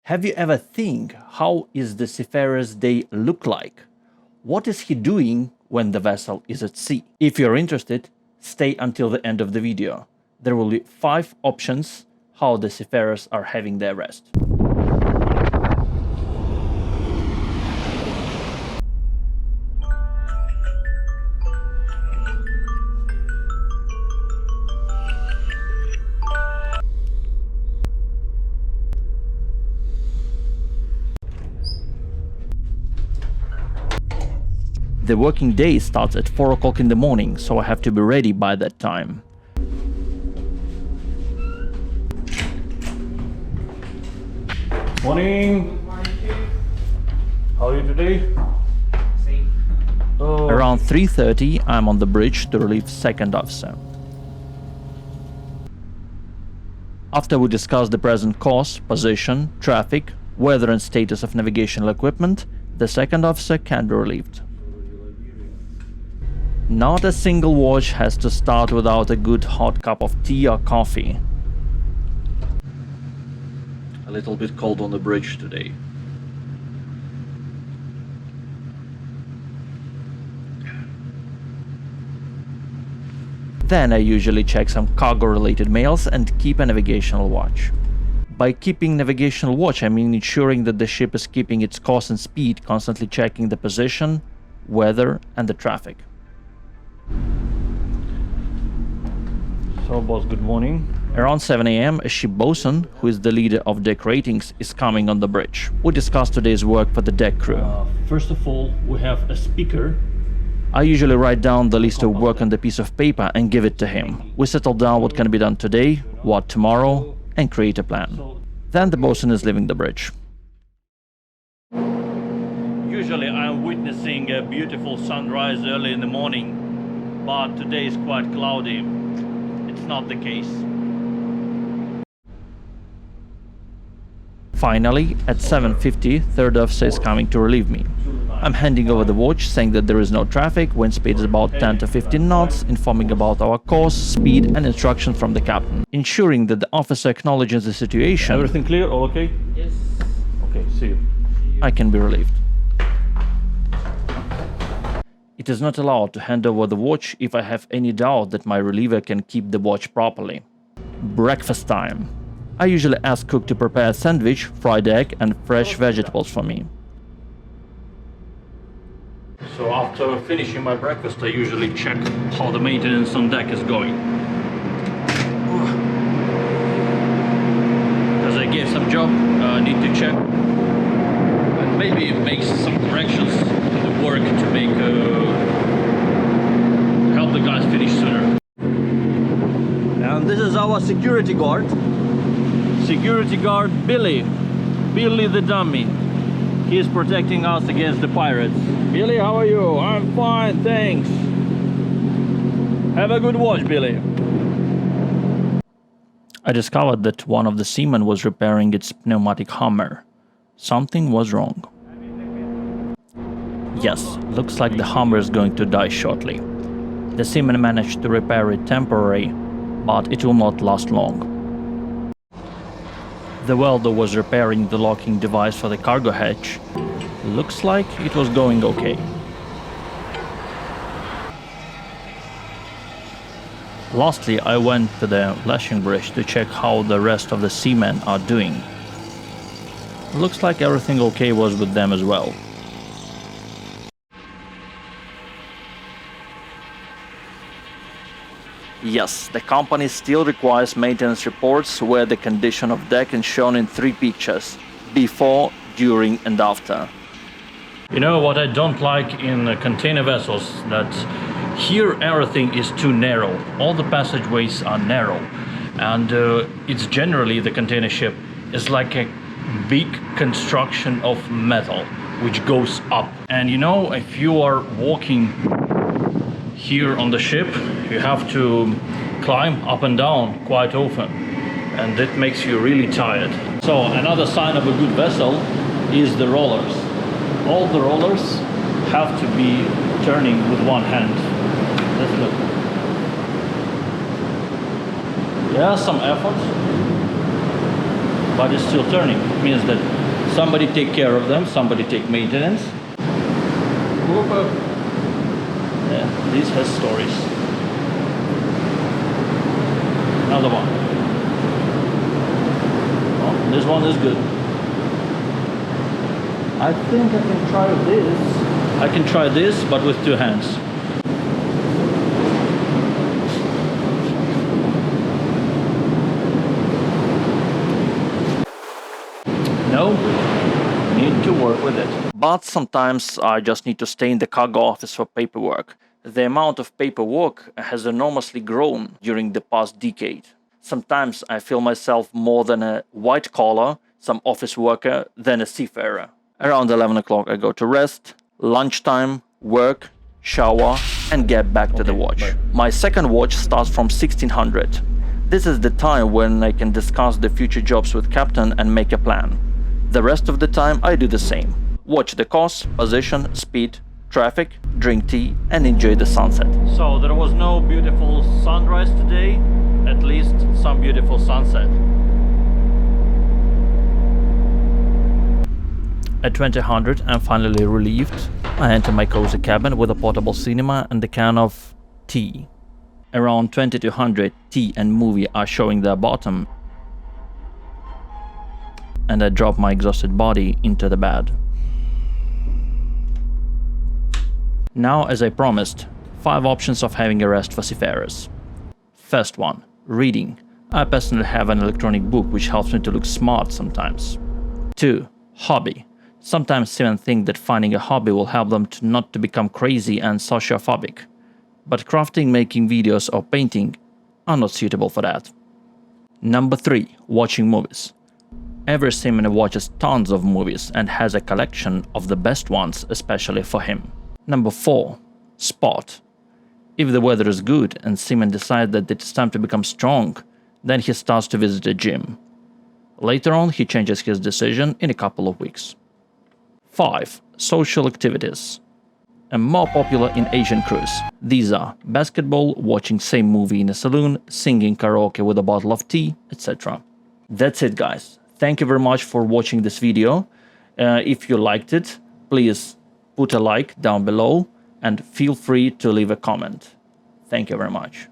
Have you ever think how is the seafarer's day look like? What is he doing when the vessel is at sea? If you're interested, stay until the end of the video. There will be 5 options how the seafarers are having their rest. The working day starts at 4 o'clock in the morning, so I have to be ready by that time. Morning! How are you today? Around 3:30, I'm on the bridge to relieve second officer. After we discuss the present course, position, traffic, weather and status of navigational equipment, the second officer can be relieved. Not a single watch has to start without a good hot cup of tea or coffee. A little bit cold on the bridge today. Then I usually check some cargo-related mails and keep a navigational watch. By keeping navigational watch, I mean ensuring that the ship is keeping its course and speed, constantly checking the position, weather and the traffic. So boss, good morning. Around 7 AM, a ship bosun, who is the leader of deck ratings, is coming on the bridge. We discuss today's work for the deck crew. First of all, we have a speaker. I usually write down the list of work on the piece of paper and give it to him. We settle down what can be done today, what tomorrow, and create a plan. Then the bosun is leaving the bridge. Usually I'm witnessing a beautiful sunrise early in the morning, but today is quite cloudy. It's not the case. Finally, at 7:50, third officer is coming to relieve me. I'm handing over the watch, saying that there is no traffic, wind speed is about 10 to 15 knots, informing about our course, speed and instructions from the captain. Ensuring that the officer acknowledges the situation. Everything clear? All okay? Yes. Okay, see you. I can be relieved. It is not allowed to hand over the watch if I have any doubt that my reliever can keep the watch properly. Breakfast time. I usually ask cook to prepare a sandwich, fried egg and fresh vegetables for me. So after finishing my breakfast, I usually check how the maintenance on deck is going. Because I gave some job, I need to check and maybe make some corrections to the work to make help the guys finish sooner. And this is our security guard. Security guard Billy the dummy. He is protecting us against the pirates. Billy, how are you? I'm fine, thanks. Have a good watch, Billy. I discovered that one of the seamen was repairing its pneumatic hammer. Something was wrong. Yes, looks like the hammer is going to die shortly. The seaman managed to repair it temporarily, but it will not last long. The welder was repairing the locking device for the cargo hatch. Looks like it was going okay. Lastly, I went to the lashing bridge to check how the rest of the seamen are doing. Looks like everything okay was with them as well. Yes, the company still requires maintenance reports where the condition of deck is shown in 3 pictures: before, during and after. You know what I don't like in container vessels? That here everything is too narrow. All the passageways are narrow. And it's generally the container ship is like a big construction of metal which goes up. And you know, if you are walking here on the ship, you have to climb up and down quite often, and that makes you really tired. So another sign of a good vessel is the rollers. All the rollers have to be turning with one hand. Let's look. Yeah, some effort. but it's still turning. It means that somebody take care of them, somebody take maintenance. Yeah, this has stories. Another one. Oh, this one is good. I think I can try this. I can try this, but with two hands. No, need to work with it. But sometimes I just need to stay in the cargo office for paperwork. The amount of paperwork has enormously grown during the past decade. Sometimes I feel myself more than a white collar, some office worker, than a seafarer. Around 11 o'clock I go to rest, lunchtime, work, shower and get back to the watch. My second watch starts from 1600. This is the time when I can discuss the future jobs with captain and make a plan. The rest of the time I do the same. Watch the course, position, speed, traffic, drink tea and enjoy the sunset. So there was no beautiful sunrise today, at least some beautiful sunset. At 2000 I'm finally relieved. I enter my cozy cabin with a portable cinema and a can of tea. Around 2200 tea and movie are showing their bottom, and I drop my exhausted body into the bed. Now, as I promised, 5 options of having a rest for seafarers. First one, reading. I personally have an electronic book which helps me to look smart sometimes. 2. Hobby. Sometimes seamen think that finding a hobby will help them to not to become crazy and sociophobic. But crafting, making videos or painting are not suitable for that. Number 3. Watching movies. Every seaman watches tons of movies and has a collection of the best ones especially for him. Number 4. Sport. If the weather is good and seaman decides that it's time to become strong, then he starts to visit a gym. Later on he changes his decision in a couple of weeks. 5. Social activities. And more popular in Asian crews. These are basketball, watching same movie in a saloon, singing karaoke with a bottle of tea, etc. That's it, guys. Thank you very much for watching this video. If you liked it, please put a like down below and feel free to leave a comment. Thank you very much.